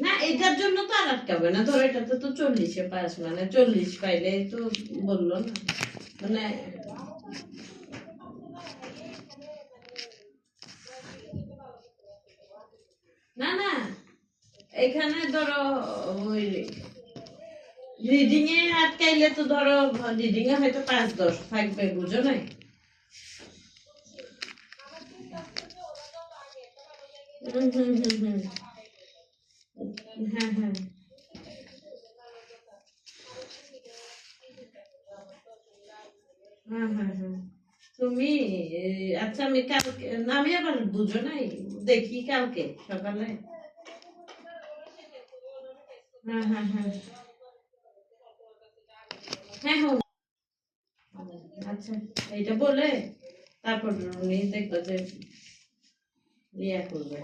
না এটার জন্য তো আর আটকাবে না, ধরো এটাতে তো 40-এ পাস, মানে 40 পাইলে তো বললো না, মানে না না এখানে ধরো ওই রিডিং এ আটকাইলে তো ধরো রিডিং এ হয়তো 5-10 থাকবে, বুঝো নাই? হুম হুম হুম হুম হ্যাঁ হ্যাঁ হ্যাঁ হ্যাঁ হ্যাঁ তুমি আচ্ছা আমি কালকে না, আমি আবার বুঝো নাই, দেখি কালকে সকালে। হ্যাঁ হ্যাঁ হ্যাঁ হ্যাঁ হ্যাঁ আচ্ছা এইটা বলে তারপর উনি দেখবো যে ইয়া করবে।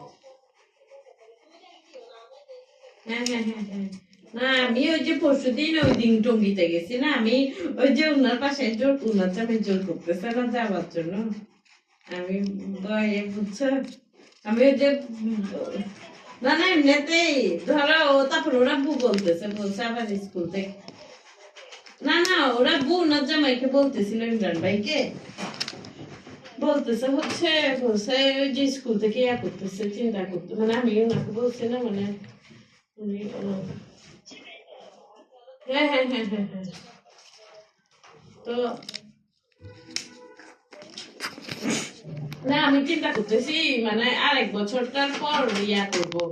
হ্যাঁ হ্যাঁ হ্যাঁ হ্যাঁ না আমি ওই যে পরশুদিন ওই দিন টঙ্গিতে গেছি না, আমি ওই যে উনার পাশে জোর উনার চাপে জোর করতেছে না যাওয়ার জন্য, আমি ভয়ে বুঝছো, আমি ওই যে না না এমনিতেই ধরো তারপর ওরা বউ বলতেছে, বলছে আবার স্কুল থেকে, না না ওরা বউ না জামাইকে বলতেছিল, ইমরান ভাইকে বলতেছে হচ্ছে, বলছে ওই যে স্কুল থেকে ইয়া করতেছে, চিন্তা করতে, মানে আমি ওনাকে বলছি না, মানে উনি হ্যাঁ হ্যাঁ হ্যাঁ হ্যাঁ হ্যাঁ তো না আমি চিন্তা করতেছি মানে আরেক বছরটার পর ইয়া করবো।